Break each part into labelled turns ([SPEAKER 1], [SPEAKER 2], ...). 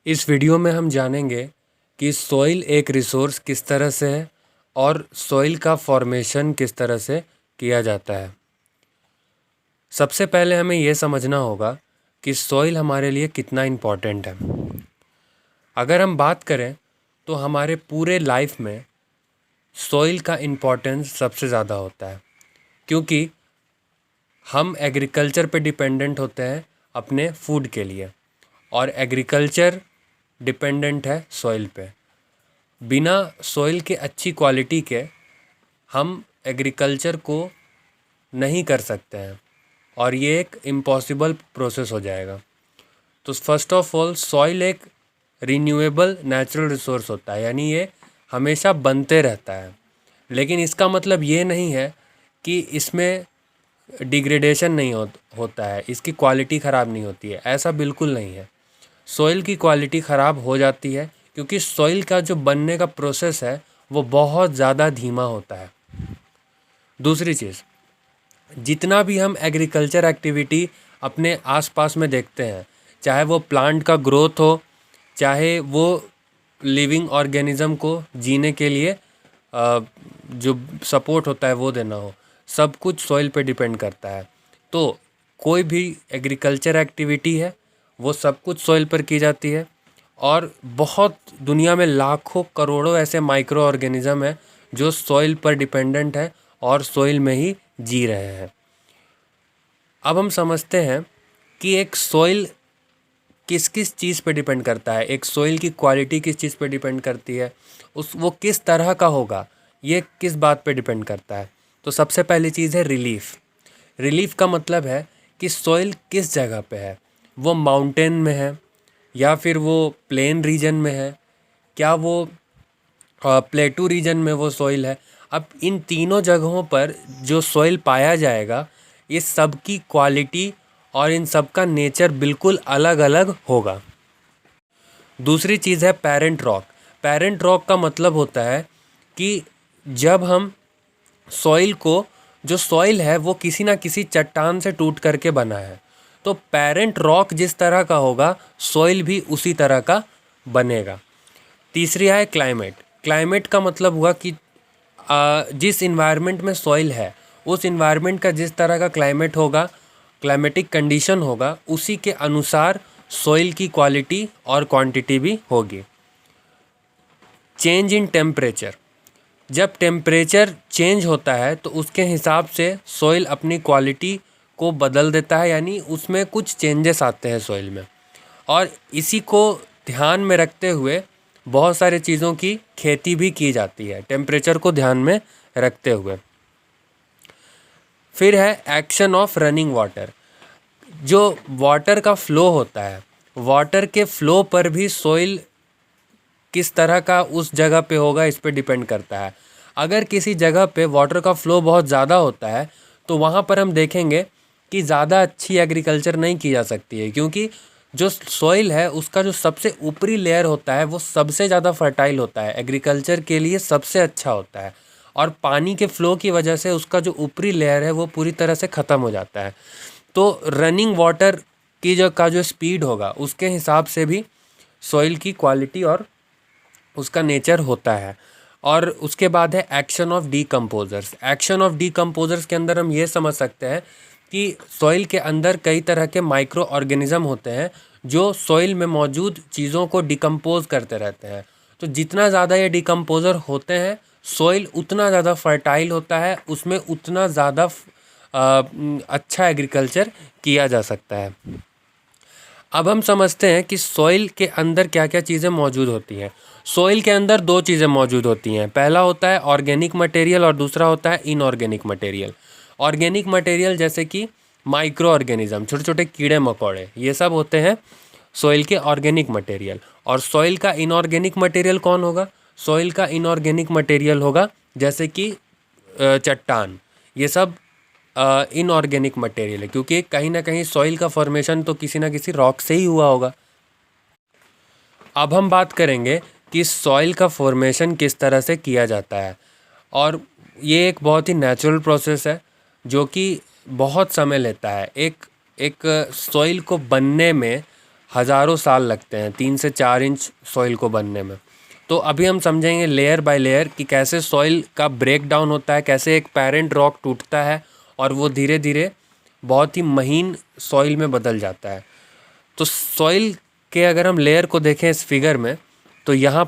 [SPEAKER 1] इस वीडियो में हम जानेंगे कि सॉइल एक रिसोर्स किस तरह से है और सॉइल का फॉर्मेशन किस तरह से किया जाता है। सबसे पहले हमें यह समझना होगा कि सॉइल हमारे लिए कितना इम्पोर्टेंट है। अगर हम बात करें तो हमारे पूरे लाइफ में सॉइल का इम्पोर्टेंस सबसे ज़्यादा होता है, क्योंकि हम एग्रीकल्चर पे डिपेंडेंट होते हैं अपने फूड के लिए, और एग्रीकल्चर डिपेंडेंट है सॉइल पे। बिना सॉइल के अच्छी क्वालिटी के हम एग्रीकल्चर को नहीं कर सकते हैं और ये एक इम्पॉसिबल प्रोसेस हो जाएगा। तो फर्स्ट ऑफ ऑल सॉइल एक रिन्यूएबल नेचुरल रिसोर्स होता है, यानी ये हमेशा बनते रहता है। लेकिन इसका मतलब ये नहीं है कि इसमें डिग्रेडेशन नहीं होता है, इसकी क्वालिटी ख़राब नहीं होती है, ऐसा बिल्कुल नहीं है। सॉइल की क्वालिटी ख़राब हो जाती है क्योंकि सॉइल का जो बनने का प्रोसेस है वो बहुत ज़्यादा धीमा होता है। दूसरी चीज़, जितना भी हम एग्रीकल्चर एक्टिविटी अपने आसपास में देखते हैं, चाहे वो प्लांट का ग्रोथ हो, चाहे वो लिविंग ऑर्गेनिज्म को जीने के लिए जो सपोर्ट होता है वो देना हो, सब कुछ सॉइल पे डिपेंड करता है। तो कोई भी एग्रीकल्चर एक्टिविटी है वो सब कुछ सॉइल पर की जाती है, और बहुत दुनिया में लाखों करोड़ों ऐसे माइक्रो ऑर्गेनिज्म हैं जो सॉइल पर डिपेंडेंट है और सॉइल में ही जी रहे हैं। अब हम समझते हैं कि एक सॉइल किस किस चीज़ पे डिपेंड करता है, एक सॉइल की क्वालिटी किस चीज़ पे डिपेंड करती है, वो किस तरह का होगा, ये किस बात पे डिपेंड करता है। तो सबसे पहली चीज़ है रिलीफ। रिलीफ का मतलब है कि सॉइल किस जगह पे है, वो माउंटेन में है या फिर वो प्लेन रीजन में है, क्या वो प्लेटू रीजन में वो सॉइल है। अब इन तीनों जगहों पर जो सॉइल पाया जाएगा, ये सब की क्वालिटी और इन सब का नेचर बिल्कुल अलग अलग होगा। दूसरी चीज़ है पेरेंट रॉक। पेरेंट रॉक का मतलब होता है कि जब हम सॉइल को, जो सॉइल है वो किसी ना किसी चट्टान से टूट करके बना है, तो पेरेंट रॉक जिस तरह का होगा सॉइल भी उसी तरह का बनेगा। तीसरी है क्लाइमेट। क्लाइमेट का मतलब हुआ कि जिस इन्वायरमेंट में सॉइल है उस इन्वायरमेंट का जिस तरह का क्लाइमेट होगा, क्लाइमेटिक कंडीशन होगा, उसी के अनुसार सॉइल की क्वालिटी और क्वांटिटी भी होगी। Change in temperature. जब टेम्परेचर चेंज होता है तो उसके हिसाब से सॉइल अपनी क्वालिटी को बदल देता है, यानी उसमें कुछ चेंजेस आते हैं सॉइल में, और इसी को ध्यान में रखते हुए बहुत सारी चीज़ों की खेती भी की जाती है, टेम्परेचर को ध्यान में रखते हुए। फिर है एक्शन ऑफ रनिंग वाटर। जो वाटर का फ्लो होता है, वाटर के फ्लो पर भी सॉइल किस तरह का उस जगह पे होगा इस पे डिपेंड करता है। अगर किसी जगह पे वाटर का फ्लो बहुत ज़्यादा होता है तो वहाँ पर हम देखेंगे कि ज़्यादा अच्छी एग्रीकल्चर नहीं की जा सकती है, क्योंकि जो सॉइल है उसका जो सबसे ऊपरी लेयर होता है वो सबसे ज़्यादा फर्टाइल होता है, एग्रीकल्चर के लिए सबसे अच्छा होता है, और पानी के फ्लो की वजह से उसका जो ऊपरी लेयर है वो पूरी तरह से ख़त्म हो जाता है। तो रनिंग वाटर की जो स्पीड होगा उसके हिसाब से भी सॉइल की क्वालिटी और उसका नेचर होता है। और उसके बाद है action of decomposers. Action of decomposers के अंदर हम ये समझ सकते हैं कि सॉइल के अंदर कई तरह के माइक्रो ऑर्गेनिज्म होते हैं जो सॉइल में मौजूद चीज़ों को डिकम्पोज करते रहते हैं। तो जितना ज़्यादा ये डिकम्पोजर होते हैं सॉइल उतना ज़्यादा फर्टाइल होता है, उसमें उतना ज़्यादा अच्छा एग्रीकल्चर किया जा सकता है। अब हम समझते हैं कि सॉइल के अंदर क्या क्या चीज़ें मौजूद होती हैं। सॉइल के अंदर दो चीज़ें मौजूद होती हैं, पहला होता है ऑर्गेनिक मटेरियल और दूसरा होता है इनऑर्गेनिक मटेरियल। ऑर्गेनिक मटेरियल जैसे कि माइक्रो ऑर्गेनिज्म, छोटे छोटे कीड़े मकोड़े, ये सब होते हैं सॉइल के ऑर्गेनिक मटेरियल। और सॉइल का इनऑर्गेनिक मटेरियल कौन होगा? सॉइल का इनऑर्गेनिक मटेरियल होगा जैसे कि चट्टान, ये सब इनऑर्गेनिक मटेरियल है, क्योंकि कहीं ना कहीं सॉइल का फॉर्मेशन तो किसी ना किसी रॉक से ही हुआ होगा। अब हम बात करेंगे कि सॉइल का फॉर्मेशन किस तरह से किया जाता है, और ये एक बहुत ही नेचुरल प्रोसेस है जो कि बहुत समय लेता है। एक सॉइल को बनने में हज़ारों साल लगते हैं 3 से 4 इंच सॉइल को बनने में। तो अभी हम समझेंगे लेयर बाय लेयर कि कैसे सॉइल का ब्रेक डाउन होता है, कैसे एक पेरेंट रॉक टूटता है और वो धीरे धीरे बहुत ही महीन सॉइल में बदल जाता है। तो सॉइल के अगर हम लेयर को देखें इस फिगर में, तो यहाँ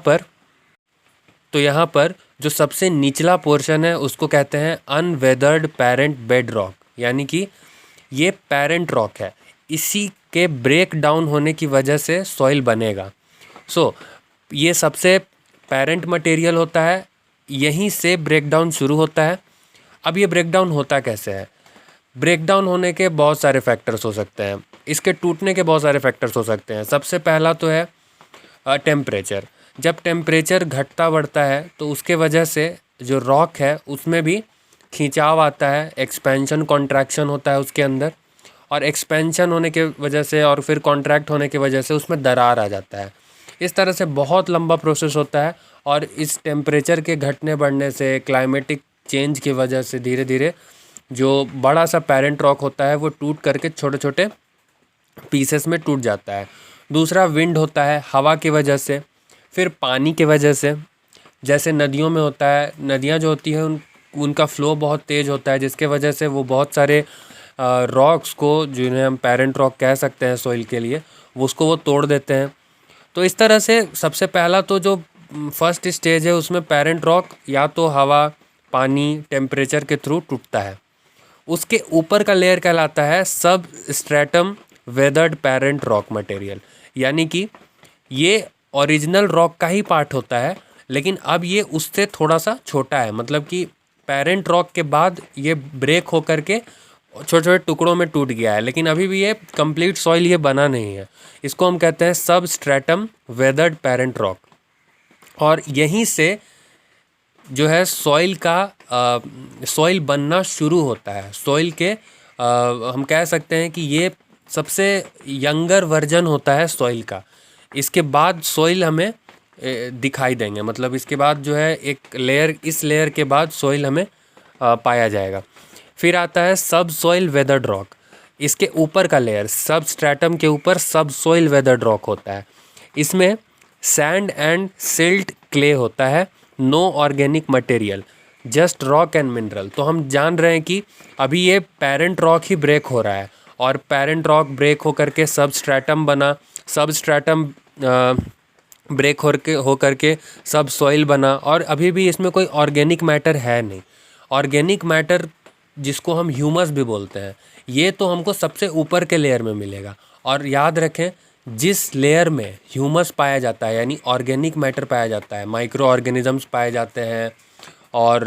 [SPEAKER 1] पर जो सबसे निचला पोर्शन है उसको कहते हैं अनवेदर्ड पेरेंट बेड रॉक, यानी कि ये पेरेंट रॉक है, इसी के ब्रेक डाउन होने की वजह से सॉइल बनेगा। ये सबसे पेरेंट मटेरियल होता है, यहीं से ब्रेक डाउन शुरू होता है। अब ये ब्रेक डाउन होता कैसे है? ब्रेक डाउन होने के बहुत सारे फैक्टर्स हो सकते हैं, इसके टूटने के बहुत सारे फैक्टर्स हो सकते हैं। सबसे पहला तो है टेम्परेचर। जब टेम्परेचर घटता बढ़ता है तो उसके वजह से जो रॉक है उसमें भी खिंचाव आता है, एक्सपेंशन कॉन्ट्रैक्शन होता है उसके अंदर, और एक्सपेंशन होने के वजह से और फिर कॉन्ट्रैक्ट होने की वजह से उसमें दरार आ जाता है। इस तरह से बहुत लंबा प्रोसेस होता है और इस टेम्परेचर के घटने बढ़ने से, क्लाइमेटिक चेंज की वजह से धीरे धीरे जो बड़ा सा पेरेंट रॉक होता है वो टूट करके छोटे छोटे पीसेस में टूट जाता है। दूसरा विंड होता है, हवा की वजह से। फिर पानी की वजह से, जैसे नदियों में होता है, नदियाँ जो होती हैं उनका फ़्लो बहुत तेज़ होता है, जिसके वजह से वो बहुत सारे रॉक्स को, जिन्हें हम पेरेंट रॉक कह सकते हैं सॉइल के लिए, वो तोड़ देते हैं। तो इस तरह से सबसे पहला तो जो फर्स्ट स्टेज है उसमें पेरेंट रॉक या तो हवा, पानी, टेम्परेचर के थ्रू टूटता है। उसके ऊपर का लेयर कहलाता है सब stratum weathered parent rock material, यानी कि ये ओरिजिनल रॉक का ही पार्ट होता है, लेकिन अब ये उससे थोड़ा सा छोटा है। मतलब कि पेरेंट रॉक के बाद ये ब्रेक होकर के छोटे छोटे टुकड़ों में टूट गया है, लेकिन अभी भी ये कंप्लीट सॉइल ये बना नहीं है। इसको हम कहते हैं सब स्ट्रेटम वेदर्ड पेरेंट रॉक। और यहीं से जो है सॉइल बनना शुरू होता है। सॉइल के हम कह सकते हैं कि ये सबसे यंगर वर्जन होता है सॉइल का। इसके बाद सॉइल हमें दिखाई देंगे, मतलब इसके बाद जो है एक लेयर, इस लेयर के बाद सॉइल हमें पाया जाएगा। फिर आता है सब सॉइल वेदर्ड रॉक। इसके ऊपर का लेयर, सब स्ट्रेटम के ऊपर सब सॉइल वेदर्ड रॉक होता है। इसमें सैंड एंड सिल्ट क्ले होता है, no organic material, just rock and mineral. तो हम जान रहे हैं कि अभी ये पेरेंट रॉक ही ब्रेक हो रहा है और पेरेंट रॉक ब्रेक होकर के सब स्ट्रेटम बना, सब स्ट्रेटम ब्रेक होकर के सब सॉइल बना, और अभी भी इसमें कोई ऑर्गेनिक मैटर है नहीं। ऑर्गेनिक मैटर जिसको हम ह्यूमस भी बोलते हैं, ये तो हमको सबसे ऊपर के लेयर में मिलेगा। और याद रखें, जिस लेयर में ह्यूमस पाया जाता है यानी ऑर्गेनिक मैटर पाया जाता है, माइक्रो ऑर्गेनिजम्स पाए जाते हैं और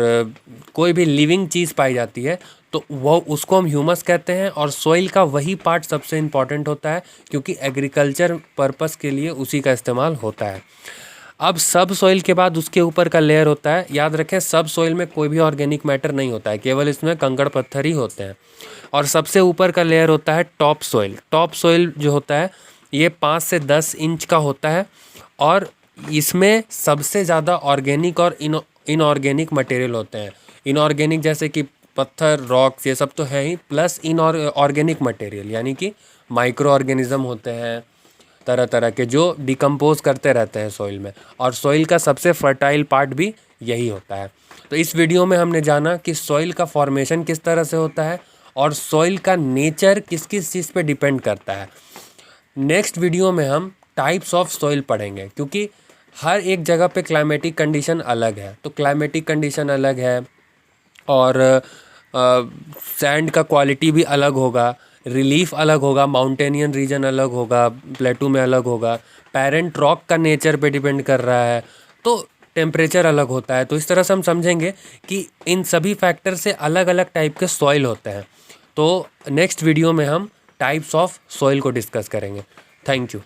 [SPEAKER 1] कोई भी लिविंग चीज़ पाई जाती है, तो वो उसको हम ह्यूमस कहते हैं। और सॉइल का वही पार्ट सबसे इम्पॉर्टेंट होता है, क्योंकि एग्रीकल्चर पर्पस के लिए उसी का इस्तेमाल होता है। अब सब सॉइल के बाद उसके ऊपर का लेयर होता है। याद रखें, सब सॉइल में कोई भी ऑर्गेनिक मैटर नहीं होता है, केवल इसमें कंकड़ पत्थर ही होते हैं। और सबसे ऊपर का लेयर होता है टॉप सॉइल। टॉप सॉइल जो होता है ये 5 से 10 इंच का होता है और इसमें सबसे ज़्यादा ऑर्गेनिक और इनऑर्गेनिक मटेरियल होते हैं। इनऑर्गेनिक जैसे कि पत्थर, रॉक्स, ये सब तो है ही, प्लस ऑर्गेनिक मटेरियल यानी कि माइक्रो ऑर्गेनिज्म होते हैं तरह तरह के, जो डिकम्पोज करते रहते हैं सॉइल में। और सॉइल का सबसे फर्टाइल पार्ट भी यही होता है। तो इस वीडियो में हमने जाना कि सॉइल का फॉर्मेशन किस तरह से होता है और सॉइल का नेचर किस किस चीज़ पे डिपेंड करता है। नेक्स्ट वीडियो में हम टाइप्स ऑफ सॉइल पढ़ेंगे, क्योंकि हर एक जगह पे क्लाइमेटिक कंडीशन अलग है। तो क्लाइमेटिक कंडीशन अलग है और सैंड का क्वालिटी भी अलग होगा, रिलीफ अलग होगा, माउंटेनियन रीजन अलग होगा, प्लेटू में अलग होगा, पेरेंट रॉक का नेचर पे डिपेंड कर रहा है, तो टेम्परेचर अलग होता है। तो इस तरह से हम समझेंगे कि इन सभी फैक्टर से अलग अलग टाइप के सॉइल होते हैं। तो नेक्स्ट वीडियो में हम टाइप्स ऑफ सॉइल को डिस्कस करेंगे। Thank you.